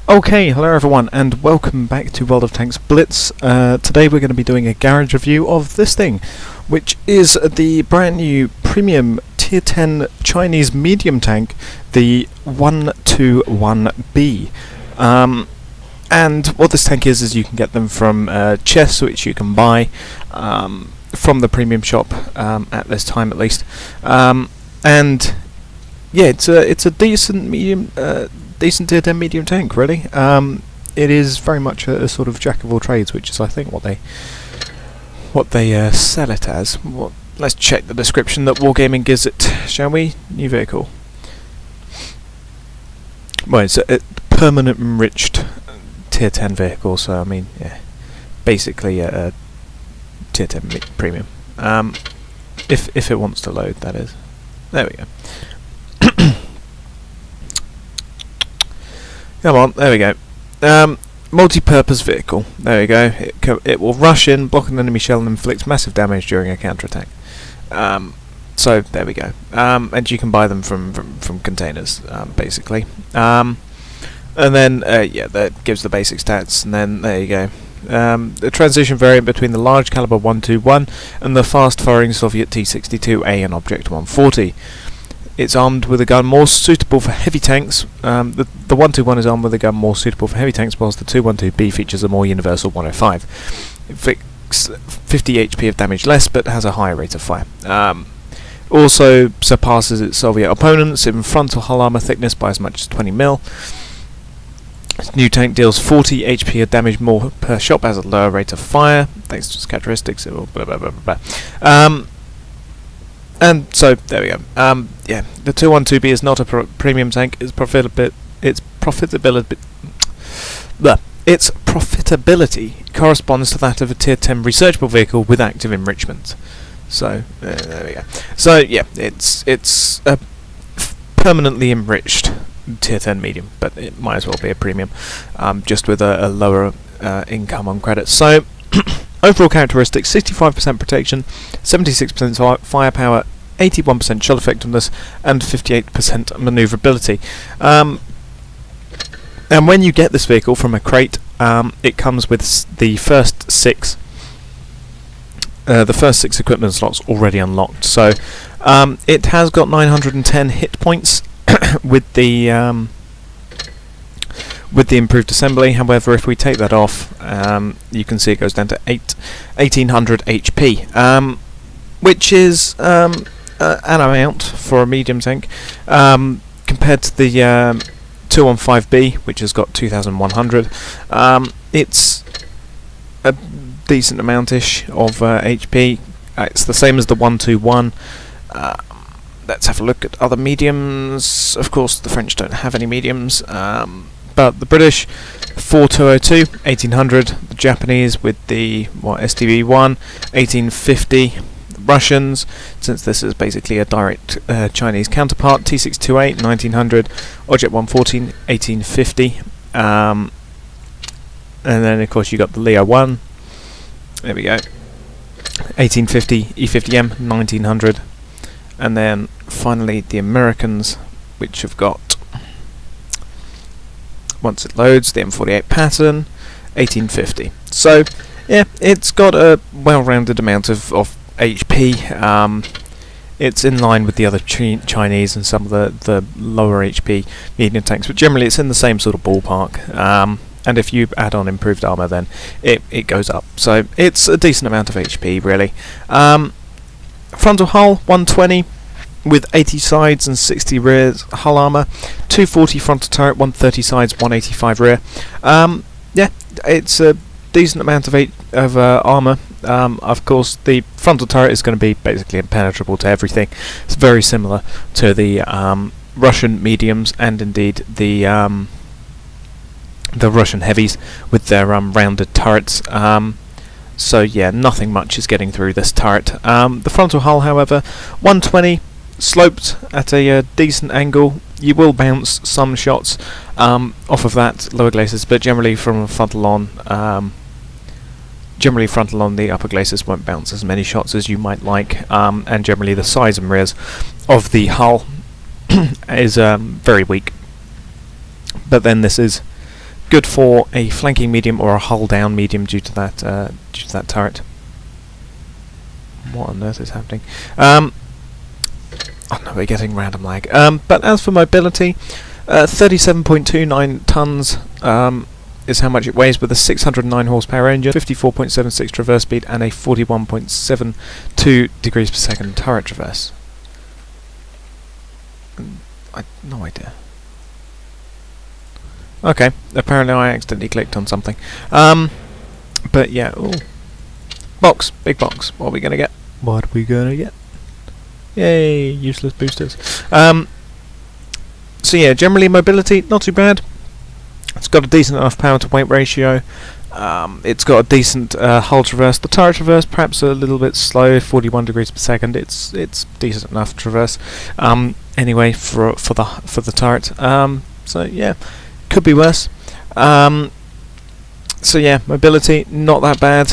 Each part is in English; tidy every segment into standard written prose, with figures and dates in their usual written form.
Okay, hello everyone, and welcome back to World of Tanks Blitz. Today we're going to be doing a garage review of this thing, which is the brand new premium tier 10 Chinese medium tank, the 121B. And what this tank is you can get them from chests, which you can buy from the premium shop at this time at least. And yeah, it's a decent medium. Decent tier 10 medium tank, really. It is very much a sort of jack of all trades, which is, I think, what they sell it as. Let's check the description that Wargaming gives it, shall we? New vehicle. Well, it's a permanent enriched tier 10 vehicle, so I mean, yeah, basically a tier 10 premium. If it wants to load, that is. There we go. Come on, there we go. Multi-purpose vehicle. There we go. It will rush in, block an enemy shell, and inflict massive damage during a counterattack. So there we go. And you can buy them from containers, basically. And then yeah, that gives the basic stats. And then there you go. The transition variant between the large caliber 121 and the fast-firing Soviet T-62A and Object 140. It's armed with a gun more suitable for heavy tanks. The 121 is armed with a gun more suitable for heavy tanks, whilst the 212B features a more universal 105. It inflicts 50 HP of damage less, but has a higher rate of fire. Also surpasses its Soviet opponents in frontal hull armor thickness by as much as 20 mil. This new tank deals 40 HP of damage more per shot, has a lower rate of fire, thanks to its characteristics. Blah, blah, blah, blah, blah. And so there we go. Yeah, the 212B is not a premium tank. Its profitability corresponds to that of a tier 10 researchable vehicle with active enrichment. So there we go. So yeah, it's a permanently enriched tier 10 medium, but it might as well be a premium, just with a lower income on credits. So. Overall characteristics: 65% protection, 76% firepower, 81% shot effectiveness, and 58% maneuverability. And when you get this vehicle from a crate, it comes with the first six equipment slots already unlocked. So it has got 910 hit points with the improved assembly. However, if we take that off, you can see it goes down to 1800 HP, which is an amount for a medium tank, compared to the 215B, which has got 2100. It's a decent amount-ish of HP. It's the same as the 121. Let's have a look at other mediums. Of course, the French don't have any mediums. But the British 4202, 1800, the Japanese with the STB1, 1850, the Russians, since this is basically a direct Chinese counterpart, T628, 1900, Object 114, 1850, and then of course you got the Leo 1, there we go, 1850, E50M, 1900, and then finally the Americans, which have got, once it loads, the M48 pattern, 1850. So, yeah, it's got a well-rounded amount of HP. It's in line with the other Chinese and some of the lower HP medium tanks, but generally it's in the same sort of ballpark. And if you add on improved armor, then it goes up. So it's a decent amount of HP, really. Frontal hull, 120. With 80 sides and 60 rears hull armor, 240 frontal turret, 130 sides, 185 rear. Yeah, it's a decent amount of armor. Of course, the frontal turret is going to be basically impenetrable to everything. It's very similar to the Russian mediums and indeed the Russian heavies with their rounded turrets. So yeah, nothing much is getting through this turret. The frontal hull, however, 120. Sloped at a decent angle. You will bounce some shots off of that lower glacis, but generally from frontal on, the upper glacis won't bounce as many shots as you might like, and generally the sides and rears of the hull is very weak. But then this is good for a flanking medium or a hull down medium due to that turret. What on earth is happening? Oh no, we're getting random lag. But as for mobility, 37.29 tons is how much it weighs, with a 609 horsepower engine, 54.76 traverse speed, and a 41.72 degrees per second turret traverse. No idea. Okay, apparently I accidentally clicked on something. But yeah, ooh. Box, big box. What are we gonna get? What are we gonna get? Yay, useless boosters. So yeah, generally mobility, not too bad. It's got a decent enough power to weight ratio. It's got a decent hull traverse. The turret traverse perhaps a little bit slow, 41 degrees per second. It's decent enough traverse. Anyway, for the turret. So yeah, could be worse. So yeah, mobility not that bad.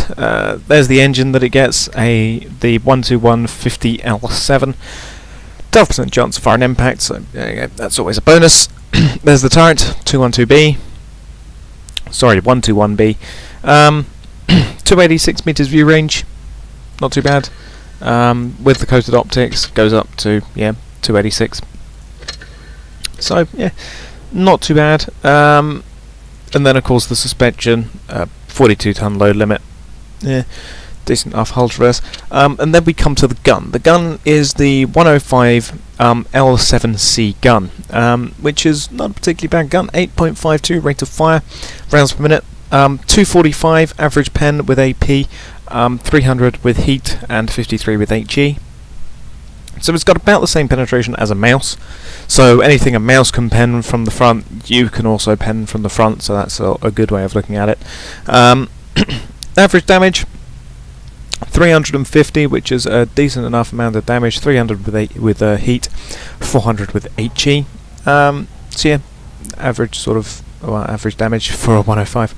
There's the engine that it gets, the 12150 L7. 12% chance of fire and impact, so that's always a bonus. There's the turret, 212B. Sorry, 121B. 286 meters view range, not too bad. With the coated optics, goes up to 286. So yeah, not too bad. And then of course the suspension, 42-ton load limit. Yeah, decent enough hull traverse. And then we come to the gun. The gun is the 105 L7C gun, which is not a particularly bad gun. 8.52 rate of fire, rounds per minute. 245 average pen with AP, 300 with heat, and 53 with HE. So it's got about the same penetration as a mouse. So anything a mouse can pen from the front, you can also pen from the front. So that's a good way of looking at it. Average damage, 350, which is a decent enough amount of damage. 300 with heat, 400 with HE. So yeah, average sort of average damage for a 105.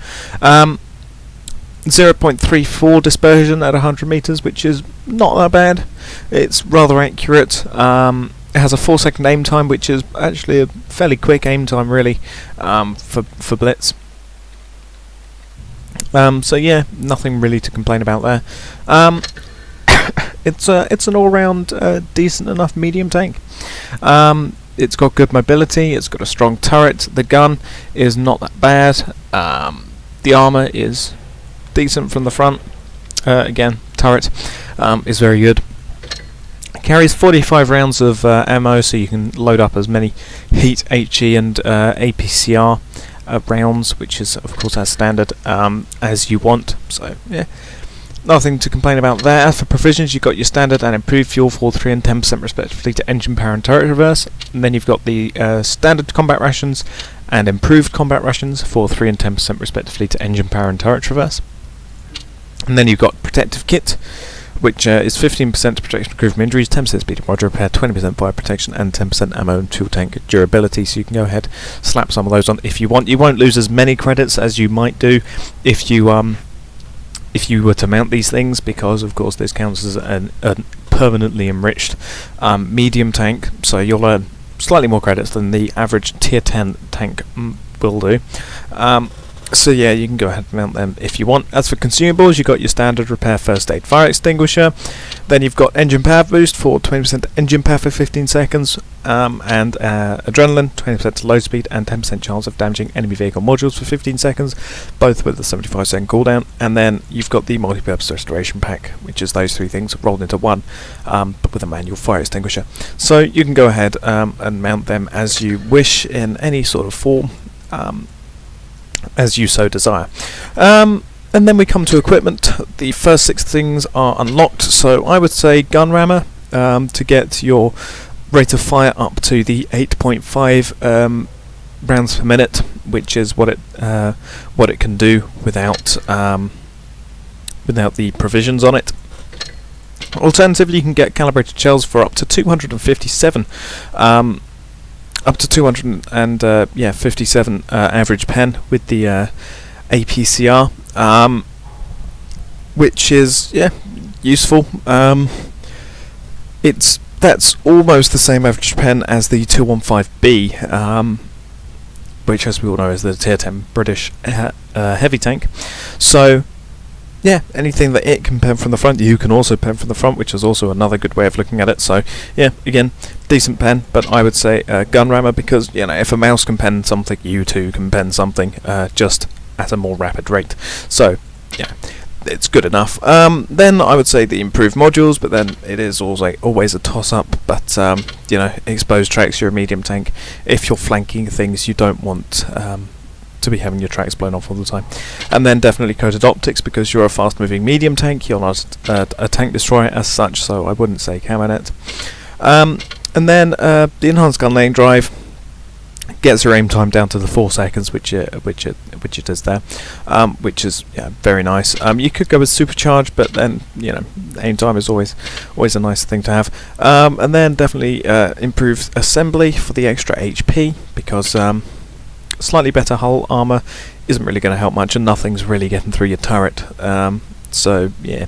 0.34 dispersion at 100 meters, which is not that bad. It's rather accurate. It has a 4-second aim time, which is actually a fairly quick aim time, really, for Blitz. So yeah, nothing really to complain about there. It's an all-round decent enough medium tank. It's got good mobility. It's got a strong turret. The gun is not that bad. The armor is decent from the front. Again, turret is very good. Carries 45 rounds of ammo, so you can load up as many heat, HE, and APCR rounds, which is of course as standard as you want. So yeah, nothing to complain about there. As for provisions, you've got your standard and improved fuel for 3 and 10% respectively to engine power and turret reverse, and then you've got the standard combat rations and improved combat rations for 3 and 10% respectively to engine power and turret reverse. And then you've got protective kit, which is 15% protection crew from injuries, 10% speed and module repair, 20% fire protection, and 10% ammo and fuel tank durability. So you can go ahead, slap some of those on if you want. You won't lose as many credits as you might do if you were to mount these things, because of course this counts as a permanently enriched medium tank. So you'll earn slightly more credits than the average tier 10 tank will do. So yeah, you can go ahead and mount them if you want. As for consumables, you've got your standard repair, first aid, fire extinguisher. Then you've got engine power boost for 20% engine power for 15 seconds, and adrenaline, 20% to low speed, and 10% chance of damaging enemy vehicle modules for 15 seconds, both with a 75-second cooldown. And then you've got the multi-purpose restoration pack, which is those 3 things rolled into one, but with a manual fire extinguisher. So you can go ahead and mount them as you wish in any sort of form, as you so desire. And then we come to equipment. The first 6 things are unlocked, so I would say gun rammer to get your rate of fire up to the 8.5 rounds per minute, which is what it can do without the provisions on it. Alternatively, you can get calibrated shells for up to 257. Up to 257 average pen with the APCR, which is useful. That's almost the same average pen as the 215B, which, as we all know, is the tier 10 British heavy tank. So yeah, anything that it can pen from the front, you can also pen from the front, which is also another good way of looking at it. So yeah, again, decent pen, but I would say gun rammer, because if a mouse can pen something, you too can pen something, just at a more rapid rate. So yeah, it's good enough. Then I would say the improved modules, but then it is also always a toss-up. But exposed tracks, you're a medium tank. If you're flanking things, you don't want to be having your tracks blown off all the time. And then definitely coated optics, because you're a fast-moving medium tank. You're not a tank destroyer as such, so I wouldn't say camo-net. And then the enhanced gun lane drive gets your aim time down to the 4 seconds, which it is there, which is very nice. You could go with supercharge, but then aim time is always a nice thing to have. And then definitely improved assembly for the extra HP, because slightly better hull armor isn't really going to help much, and nothing's really getting through your turret. So yeah,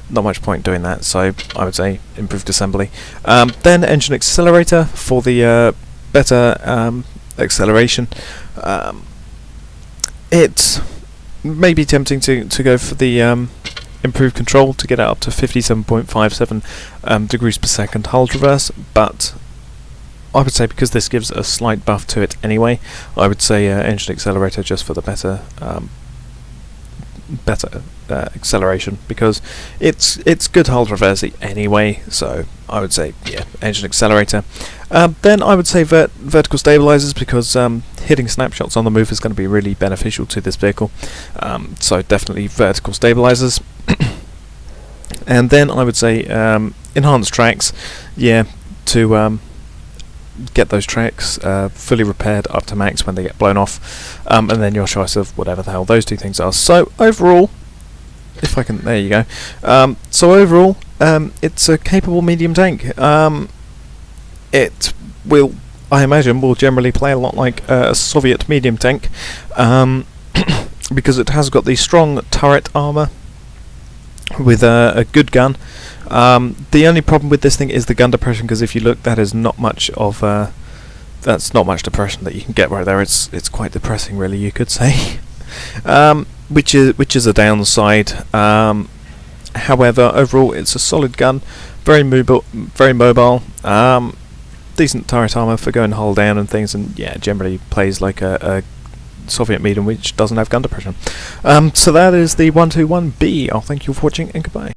not much point doing that. So I would say improved assembly. Then engine accelerator for the better acceleration. It may be tempting to go for the improved control to get it up to 57.57 degrees per second hull traverse, but I would say, because this gives a slight buff to it anyway, I would say engine accelerator just for the better acceleration, because it's good hull traversy anyway. So I would say engine accelerator. Then I would say vertical stabilizers, because hitting snapshots on the move is going to be really beneficial to this vehicle. So definitely vertical stabilizers. And then I would say enhanced tracks, to get those tracks fully repaired up to max when they get blown off, and then your choice of whatever the hell those two things are. So overall, there you go. So overall, it's a capable medium tank. It will, I imagine, will generally play a lot like a Soviet medium tank, because it has got the strong turret armor with a good gun. The only problem with this thing is the gun depression, because if you look, that is not much of that's not much depression that you can get right there. It's quite depressing, really, you could say. Which is a downside. However, overall, it's a solid gun, very mobile, decent turret armor for going hull down and things, and generally plays like a Soviet medium which doesn't have gun depression. So that is the 121B. I'll thank you for watching, and goodbye.